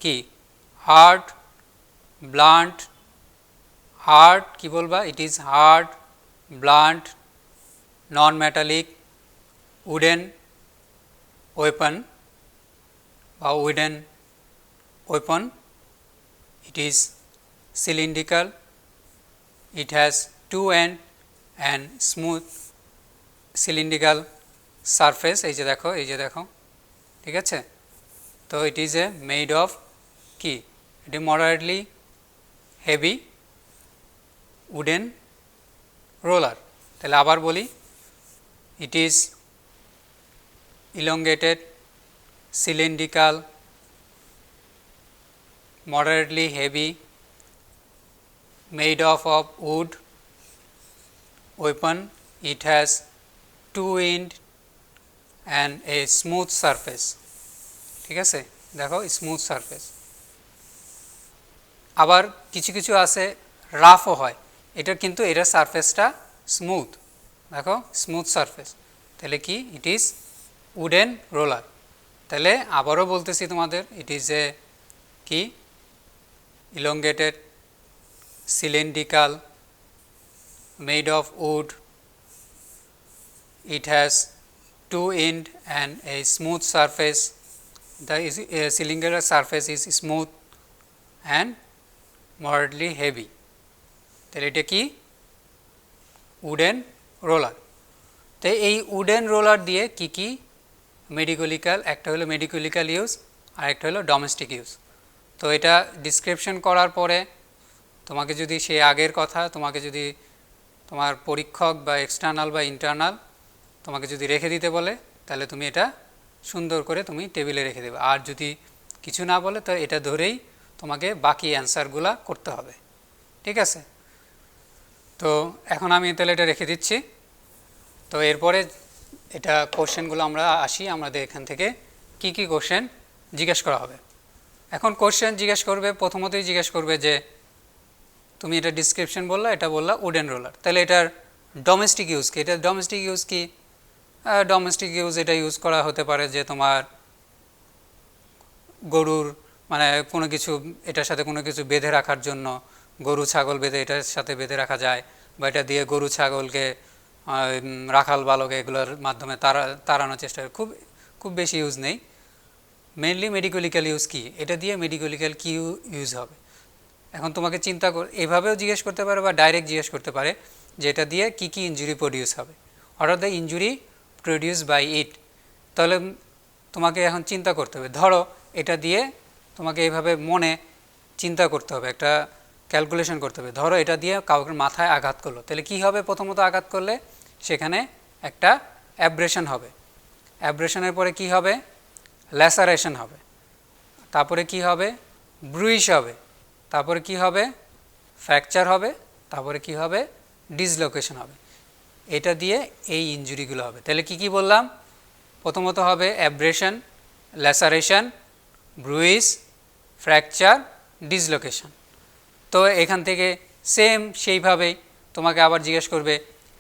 কি হার্ড ব্লান্ট, হার্ড কি বলবা? It is hard blunt non metallic wooden weapon বা wooden weapon. It is cylindrical, it has two end and smooth cylindrical surface। এই যে দেখো, এই যে দেখো, ঠিক আছে? তো it is a made of কি, এটি moderately heavy wooden roller। তাহলে আবার বলি, it is elongated cylindrical moderately heavy made of wood weapon, it has two end and a smooth surface। ঠিক আছে? দেখো স্মুথ সারফেস। আবার কিছু কিছু আছে রাফও হয়, এটা কিন্তু এটার সারফেসটা স্মুথ। দেখো স্মুথ সারফেস। তাহলে কি? It is wooden roller. তাহলে আবারও বলতেছি তোমাদের, ইট ইজ এ কি elongated cylindrical made of wood. It has two end and a smooth surface. The cylindrical surface is smooth and moderately heavy. তাহলে এটা কি উডেন রোলার। তো এই উডেন রোলার দিয়ে কি কি মেডিকেলিক্যাল, একটা হলো মেডিকেলিক্যাল ইউজ আর একটা হলো ডোমেস্টিক ইউজ। তো এটা ডিসক্রিপশন করার পরে তোমাকে যদি সেই আগের কথা, তোমাকে যদি তোমার পরীক্ষক বা এক্সটার্নাল বা ইন্টারনাল তোমাকে যদি রেখে দিতে বলে, তাহলে তুমি এটা সুন্দর করে তুমি টেবিলে রেখে দেবে। আর যদি কিছু না বলে তো এটা ধরেই তোমাকে বাকি অ্যান্সারগুলা করতে হবে, ঠিক আছে? তো এখন আমি তাহলে এটা রেখে দিচ্ছি। তো এরপরে এটা কোশ্চেনগুলো আমরা আসি, আমাদের এখান থেকে কি কি কোশ্চেন জিজ্ঞেস করা হবে। এখন কোশ্চেন জিজ্ঞেস করবে, প্রথমতই জিজ্ঞেস করবে যে তুমি এটা ডিসক্রিপশন বললা, এটা বললা উডেন রোলার, তাহলে এটার ডোমেস্টিক ইউজ কি? এটা ডোমেস্টিক ইউজ কি? ডোমেস্টিক ইউজ এটা ইউজ করা হতে পারে যে তোমার গরুর মানে কোনো কিছু, এটার সাথে কোনো কিছু বেঁধে রাখার জন্য, গরু ছাগল বেঁধে এটার সাথে বেঁধে রাখা যায়, বা এটা দিয়ে গরু ছাগলকে রাখাল বালক এগুলোর মাধ্যমে তাড়ানোর চেষ্টা করে। খুব বেশি ইউজ নেই। মেনলি মেডিকেলিক্যাল ইউজ কি? এটা দিয়ে মেডিকেলিক্যাল কি ইউজ হবে? এখন তোমাকে চিন্তা এভাবেও জিজ্ঞেস করতে পারে বা ডাইরেক্ট জিজ্ঞেস করতে পারে যে এটা দিয়ে কি কি ইনজুরি প্রডিউস হবে, অর্থাৎ দ্য ইনজুরি প্রডিউস বাই ইট। তাহলে তোমাকে এখন চিন্তা করতে হবে, ধরো এটা দিয়ে তোমাকে এইভাবে মনে চিন্তা করতে হবে, একটা ক্যালকুলেশন করতে হবে। ধরো এটা দিয়ে কাউকে মাথায় আঘাত করলো, তাহলে কি হবে? প্রথমত আঘাত করলে সেখানে একটা অ্যাব্রেশন হবে, অ্যাব্রেশনের পরে কি হবে? ল্যাসারেশন হবে, তারপরে কি হবে? ব্রুইশ হবে, তারপরে কি হবে? ফ্র্যাকচার হবে, তারপরে কি হবে? ডিসলোকেশন হবে। এটা দিয়ে এই ইনজুরিগুলো হবে। তাহলে কি কি বললাম? প্রথমত হবে অ্যাব্রেশন, ল্যাসারেশন, ব্রুইশ, ফ্র্যাকচার, ডিসলোকেশন। তো এখান থেকে সেম সেইভাবেই তোমাকে আবার জিজ্ঞেস করবে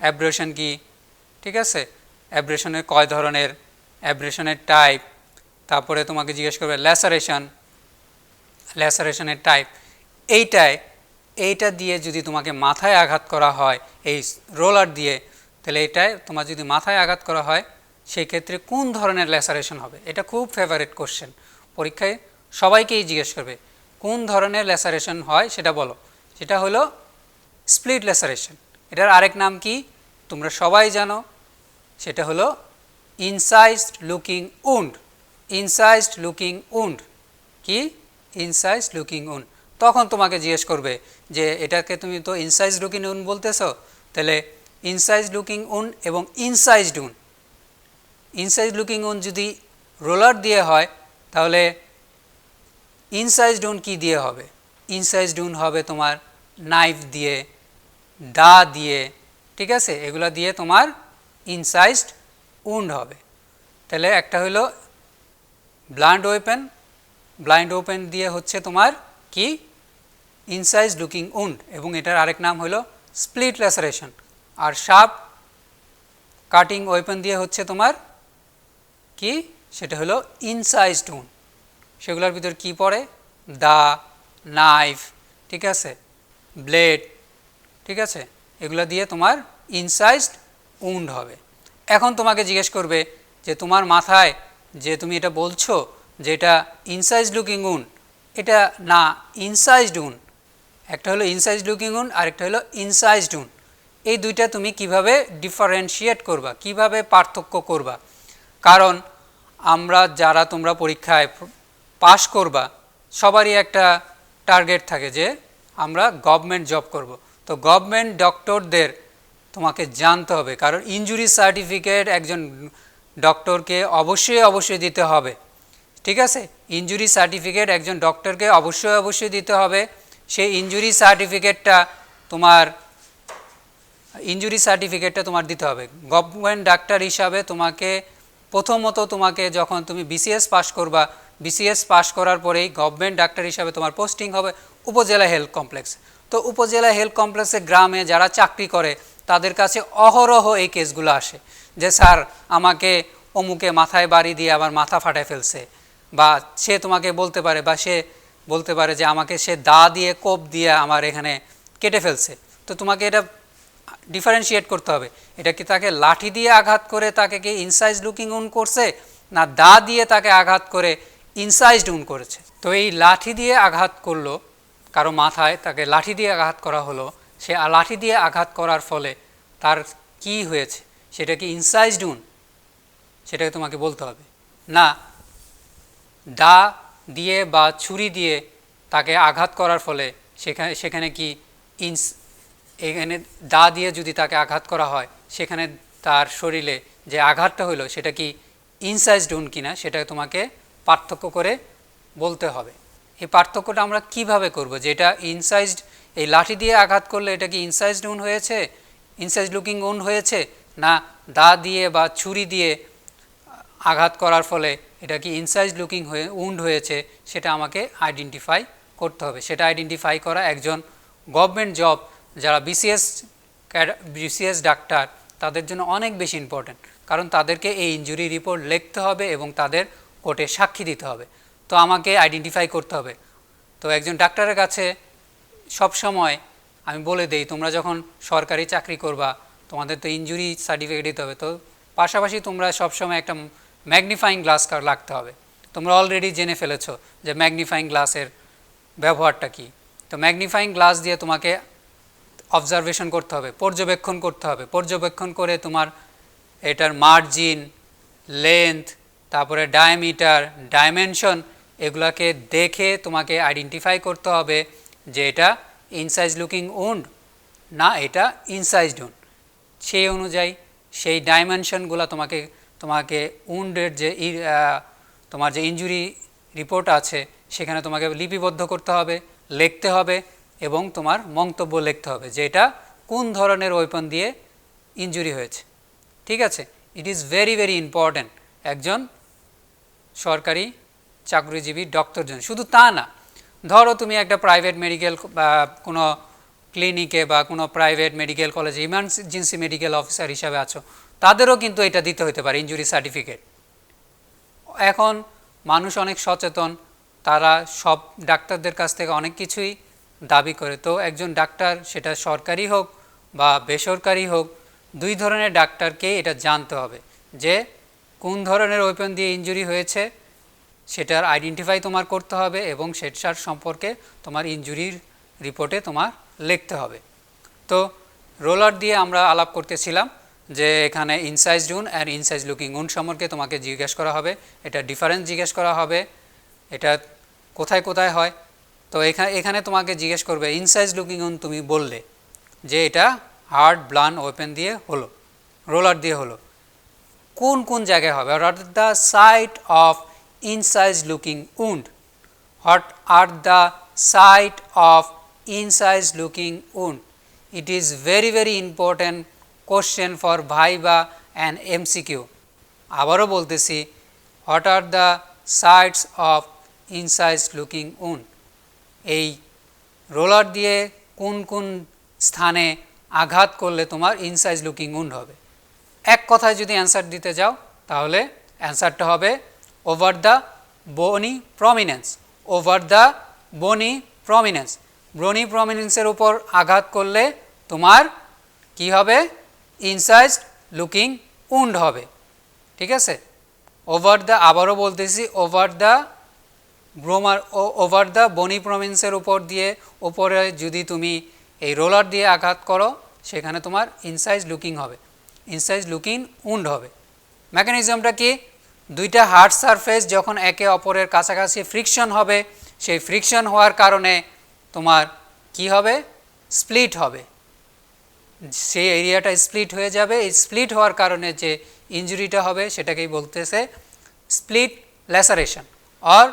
অ্যাব্রেশন কি, ঠিক আছে? অ্যাব্রেশনের কয় ধরনের, অ্যাব্রেশনের টাইপ, তারপরে তোমাকে জিজ্ঞেস করবে ল্যাসারেশন, ল্যাসারেশনের টাইপ। এইটা দিয়ে যদি তোমাকে মাথায় আঘাত করা হয় এই রোলার দিয়ে, তাহলে এটায় তোমার যদি মাথায় আঘাত করা হয় সেই ক্ষেত্রে কোন ধরনের ল্যাসারেশন হবে? এটা খুব ফেভারিট কোশ্চেন, পরীক্ষায় সবাইকেই জিজ্ঞেস করবে কোন ধরনের ল্যাসারেশন হয় সেটা বলো। সেটা হলো স্প্লিট ল্যাসারেশন। এটার আরেক নাম কি তোমরা সবাই জানো, সেটা হলো incised looking wound. Incised looking wound কি? Incised looking wound. তখন তোমাকে জিজ্ঞেস করবে যে এটাকে তুমি তো ইনসাইজড লুকিং উন্ড বলতেছো, তাহলে ইনসাইজড লুকিং উন্ড এবং incised wound, incised looking wound যদি রোলার দিয়ে হয় তাহলে ইনসাইজড উন্ড কী দিয়ে হবে? ইনসাইজড উন্ড হবে তোমার নাইফ দিয়ে, দা দিয়ে, ঠিক আছে? এগুলো দিয়ে তোমার ইনসাইজড উন্ড হবে। তাহলে একটা হলো ব্লান্ট ওয়েপেন, ব্লাইন্ড ওপেন দিয়ে হচ্ছে তোমার কি? ইনসাইজ লুকিং উন্ড, এবং এটার আরেক নাম হলো স্প্লিট ল্যাসারেশন। আর শার্প কাটিং ওয়েপেন দিয়ে হচ্ছে তোমার কি? সেটা হলো ইনসাইজড উন্ড। সেগুলোর ভিতর কি পড়ে? দা, নাইফ, ঠিক আছে, ব্লেড, ঠিক আছে, এগুলো দিয়ে তোমার ইনসাইজড উন্ড হবে। এখন তোমাকে জিজ্ঞেস করবে যে তোমার মাথায় যে তুমি এটা বলছো যে এটা ইনসাইজ লুকিং উন্ড, এটা না ইনসাইজড উন্ড। একটা হলো ইনসাইজ লুকিং উন্ড আর একটা হলো ইনসাইজড উন্ড। এই দুইটা তুমি কিভাবে ডিফারেন্সিয়েট করবা, কিভাবে পার্থক্য করবা? কারণ আমরা যারা তোমরা পরীক্ষায় পাশ করবা সবারই একটা টার্গেট থাকে যে আমরা গভর্নমেন্ট জব করব। তো গভর্নমেন্ট ডক্টরদের তোমাকে জানতে হবে, কারণ ইনজুরি সার্টিফিকেট একজন ডক্টরকে অবশ্যই দিতে হবে, ঠিক আছে? ইনজুরি সার্টিফিকেট একজন ডক্টরকে অবশ্যই দিতে হবে। সেই ইনজুরি সার্টিফিকেটটা তোমার দিতে হবে। গভর্নমেন্ট ডাক্তার হিসাবে তোমাকে প্রথমত তোমাকে যখন তুমি বিসিএস পাস করবা, বিসিএস পাস করার পরেই গভর্নমেন্ট ডাক্তার হিসাবে তোমার পোস্টিং হবে উপজেলা হেলথ কমপ্লেক্স। তো উপজেলা হেলথ কমপ্লেক্সে গ্রামে যারা চাকরি করে তাদের কাছে অহরহ এই কেসগুলো আসে যে স্যার আমাকে অমুকে মাথায় বাড়ি দিয়ে আমার মাথা ফাটায় ফেলছে, বা সে তোমাকে বলতে পারে, বা সে বলতে পারে যে আমাকে সে দা দিয়ে কোপ দিয়ে আমার এখানে কেটে ফেলছে। তো তোমাকে এটা ডিফারেন্সিয়েট করতে হবে, এটা কি তাকে লাঠি দিয়ে আঘাত করে তাকে কি ইনসাইজ লুকিং উন্ড করছে, না দা দিয়ে তাকে আঘাত করে ইনসাইজড উন্ড করেছে। তো এই লাঠি দিয়ে আঘাত করলো কারো মাথায়, তাকে লাঠি দিয়ে আঘাত করা হলো, সে লাঠি দিয়ে আঘাত করার ফলে তার কি হয়েছে, সেটা কি ইনসাইজড উন্ড, সেটাকে তোমাকে বলতে হবে। না দা দিয়ে বা ছুরি দিয়ে তাকে আঘাত করার ফলে সেখানে কি এখানে দা দিয়ে যদি তাকে আঘাত করা হয়, সেখানে তার শরীরে যে আঘাতটা হলো সেটা কি ইনসাইজড উন্ড কিনা, সেটা তোমাকে পার্থক্য করে বলতে হবে। এই পার্থক্যটা আমরা কিভাবে করব, যে এটা ইনসাইজড, এই লাঠি দিয়ে আঘাত করলে এটা কি ইনসাইজড উন্ড হয়েছে, ইনসাইজ লুকিং উন্ড হয়েছে, না দা দিয়ে বা ছুরি দিয়ে আঘাত করার ফলে এটা কি ইনসাইজ লুকিং উন্ড হয়েছে, সেটা আমাকে আইডেন্টিফাই করতে হবে। সেটা আইডেন্টিফাই করা একজন গভর্নমেন্ট জব যারা বিসিএস ডাক্তার তাদের জন্য অনেক বেশি ইম্পর্ট্যান্ট, কারণ তাদেরকে এই ইনজুরি রিপোর্ট লিখতে হবে এবং তাদের কোর্টে সাক্ষী দিতে হবে। তো আমাকে আইডেন্টিফাই করতে হবে। তো একজন ডাক্তারের কাছে সব সময় আমি বলে দেই, তোমরা যখন সরকারি চাকরি করবা তোমাদের তো ইনজুরি সার্টিফিকেট দিতে হবে, তো পাশাপাশি তোমরা সবসময় একটা ম্যাগনিফাইং গ্লাস লাগতে হবে। তোমরা অলরেডি জেনে ফেলেছো যে ম্যাগনিফাইং গ্লাসের ব্যবহারটা কী। তো ম্যাগনিফাইং গ্লাস দিয়ে তোমাকে অবজারভেশন করতে হবে, পর্যবেক্ষণ করতে হবে। পর্যবেক্ষণ করে তোমার এটার মার্জিন, লেন্থ, তারপরে ডায়ামিটার, ডাইমেনশন, এগুলাকে দেখে তোমাকে আইডেন্টিফাই করতে হবে যে এটা ইনসাইজ লুকিং উন্ড না এটা ইনসাইজড উন্ড। সেই অনুযায়ী সেই ডাইমেনশনগুলো তোমাকে উন্ডের যে তোমার যে ইনজুরি রিপোর্ট আছে সেখানে তোমাকে লিপিবদ্ধ করতে হবে, লিখতে হবে এবং তোমার মন্তব্য লিখতে হবে যে এটা কোন ধরনের ওয়েপন দিয়ে ইনজুরি হয়েছে। ঠিক আছে, it is very very important একজন সরকারি চাকরিজীবী ডক্টর জন্য। শুধু তা না, ধরো তুমি একটা প্রাইভেট মেডিকেল বা কোনো ক্লিনিকে বা কোনো প্রাইভেট মেডিকেল কলেজে ইমার্জেন্সি মেডিকেল অফিসার হিসাবে আছো, তাদেরও কিন্তু এটা দিতে হতে পারে ইনজুরি সার্টিফিকেট। এখন মানুষ অনেক সচেতন, তারা সব ডাক্তারদের কাছ থেকে অনেক কিছুই দাবি করে। তো একজন ডাক্তার, সেটা সরকারি হোক বা বেসরকারি হোক, দুই ধরনের ডাক্তারকে এটা জানতে হবে যে কোন ধরনের ওয়েপন দিয়ে ইনজুরি হয়েছে সেটার আইডেন্টিফাই তোমার করতে হবে এবং সেটার সম্পর্কে তোমার ইনজুরির রিপোর্টে তোমার লিখতে হবে। তো রোলার দিয়ে আমরা আলাপ করতেছিলাম যে এখানে ইনসাইজড উন্ড আর ইনসাইজ লুকিং উন্ড সম্পর্কে তোমাকে জিজ্ঞেস করা হবে, এটা ডিফারেন্স জিজ্ঞেস করা হবে, এটা কোথায় কোথায় হয়। তো এখানে তোমাকে জিজ্ঞেস করবে ইনসাইজ লুকিং উন্ড তুমি বললে যে এটা হার্ড ব্লান্ট ওয়েপন দিয়ে হলো, রোলার দিয়ে হলো, কোন কোন জায়গায় হবে? What are the site of incised looking wound, what are the site of incised looking wound. It is very very important question for viva and MCQ. আবারও বলতেছি, what are the sites of incised looking wound? এই roller দিয়ে কোন কোন স্থানে আঘাত করলে তোমার ইনসাইজ লুকিং উন্ড হবে? এক কথায় যদি অ্যান্সার দিতে যাও তাহলে অ্যান্সারটা হবে ওভার দ্য বনি প্রমিনেন্স, ওভার দ্য বনি প্রমিনেন্স। বনি প্রমিনেন্সের উপর আঘাত করলে তোমার কি হবে? ইনসাইজ লুকিং উন্ড হবে। ঠিক আছে, ওভার দ্য, আবারও বলতেছি, ওভার দ্য বনি প্রমিনেন্সের উপর দিয়ে উপরে যদি তুমি এই রোলার দিয়ে আঘাত করো সেখানে তোমার ইনসাইজ লুকিং হবে, ইনসাইজ লুকিং উন্ড হবে। মেকানিজমটা কি? দুইটা হার্ড সারফেস যখন একে অপরের কাছাকাছি ফ্রিকশন হবে, সেই ফ্রিকশন হওয়ার কারণে তোমার কি হবে? স্প্লিট হবে, সেই এরিয়াটা স্প্লিট হয়ে যাবে। এই স্প্লিট হওয়ার কারণে যে ইনজুরিটা হবে সেটাকেই বলতেছে split laceration or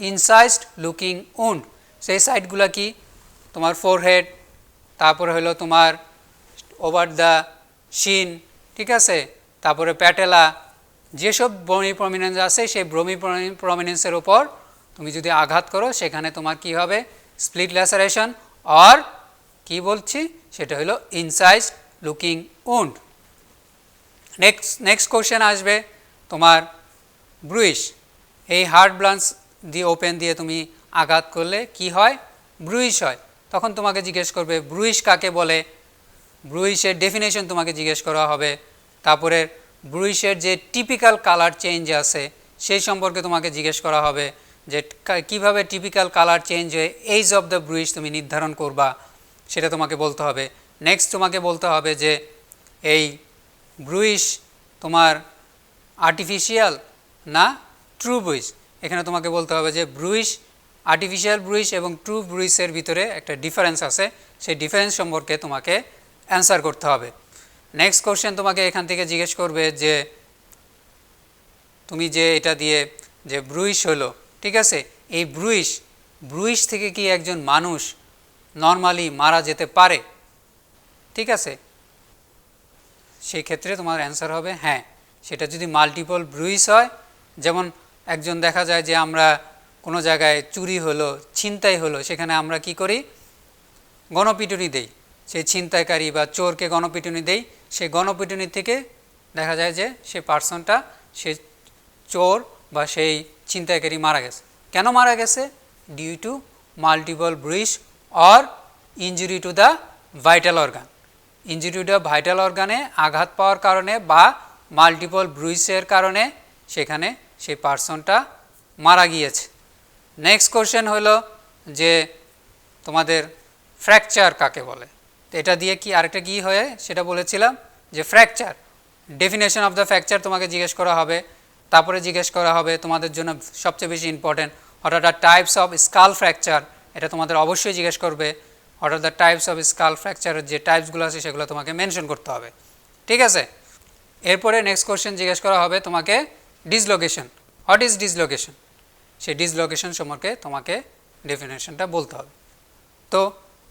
incised looking wound. সেই সাইডগুলো কি? তোমার ফোরহেড, তারপরে হলো তোমার ওভার দ্য শিন, ঠিক আছে, তারপরে প্যাটেলা, যেসব বমি প্রমিনেন্স আছে সেই বমি প্রমিনেন্সের ওপর তুমি যদি আঘাত করো সেখানে তোমার কি হবে? স্প্লিট ল্যাসারেশন অর কি বলছি সেটা হলো ইনসাইজ লুকিং উন্ড। নেক্সট কোশ্চেন আসবে তোমার ব্রুইশ, এই হার্ড ব্লাঞ্চ দিয়ে ওপেন দিয়ে তুমি আঘাত করলে কি হয়? ব্রুইশ হয়। তখন তোমাকে জিজ্ঞেস করবে ব্রুইশ কাকে বলে, ব্রুইশের ডেফিনেশন তোমাকে জিজ্ঞেস করা হবে। তারপরে ব্রুইশের যে টিপিক্যাল কালার চেঞ্জ আছে সেই সম্পর্কে তোমাকে জিজ্ঞেস করা হবে, যে কিভাবে টিপিক্যাল কালার চেঞ্জ হয়ে এইজ অফ দ্য ব্রুইশ তুমি নির্ধারণ করবা, সেটা তোমাকে বলতে হবে। নেক্সট তোমাকে বলতে হবে যে এই ব্রুইশ তোমার আর্টিফিশিয়াল না ট্রু ব্রুইশ। এখানে তোমাকে বলতে হবে যে ব্রুইশ, আর্টিফিশিয়াল ব্রুইশ এবং ট্রু ব্রুইশের ভিতরে একটা ডিফারেন্স আছে, সেই ডিফারেন্স সম্পর্কে তোমাকে অ্যান্সার করতে হবে। নেক্সট কোশ্চেন তোমাকে এখান থেকে জিজ্ঞেস করবে যে তুমি যে এটা দিয়ে যে ব্রুইশ হলো, ঠিক আছে, এই ব্রুইশ থেকে কি একজন মানুষ নর্মালি মারা যেতে পারে? ঠিক আছে, সেই ক্ষেত্রে তোমার অ্যান্সার হবে হ্যাঁ। সেটা যদি মাল্টিপল ব্রুইশ হয়, যেমন একজন দেখা যায় যে আমরা কোনো জায়গায় চুরি হলো, ছিনতাই হলো, সেখানে আমরা কি করি? গণপিটুনি দেই, সেই ছিনতাইকারী বা চোরকে গণপিটুনি দেই। সেই গণপিটুনি থেকে দেখা যায় যে সে পার্সনটা, সে চোর বা সেই ছিনতাইকারী মারা গেছে। কেন মারা গেছে? Due to multiple bruise or injury to the vital organ. Injury to the vital অর্গানে আঘাত পাওয়ার কারণে বা মাল্টিপল ব্রুইশের কারণে সেখানে সেই পার্সনটা মারা গিয়েছে। নেক্সট কোশ্চেন হলো যে তোমাদের ফ্র্যাকচার কাকে বলে? তো এটা দিয়ে কি আরেকটা কি হয় সেটা বলেছিলাম যে fracture, definition of the fracture তোমাকে জিজ্ঞেস করা হবে। তারপরে জিজ্ঞেস করা হবে তোমাদের জন্য সবচেয়ে বেশি important, what are the types of skull fracture, এটা তোমাদের অবশ্যই জিজ্ঞেস করবে। What are the types of skull ফ্র্যাকচারের যে টাইপসগুলো আছে সেগুলো তোমাকে মেনশন করতে হবে, ঠিক আছে। এরপরে নেক্সট কোশ্চেন জিজ্ঞেস করা হবে তোমাকে ডিসলোকেশন, হোয়াট ইজ ডিসলোকেশন, সেই ডিসলোকেশন সম্পর্কে তোমাকে ডেফিনেশনটা বলতে হবে। তো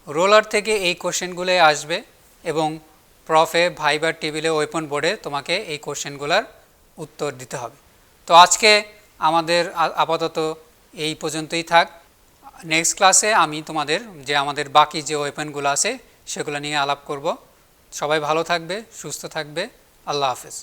রোলার থেকে এই কোশ্চেনগুলো আসবে এবং প্রফে ভাইবার টেবিলে ওয়েপন বোর্ডে তোমাকে এই কোশ্চেনগুলোর উত্তর দিতে হবে। তো আজকে আমাদের আপাতত এই পর্যন্তই থাক। নেক্সট ক্লাসে আমি তোমাদের যে আমাদের বাকি যে ওয়েপনগুলো আছে সেগুলো নিয়ে আলাপ করব। সবাই ভালো থাকবে, সুস্থ থাকবে। আল্লাহ হাফেজ।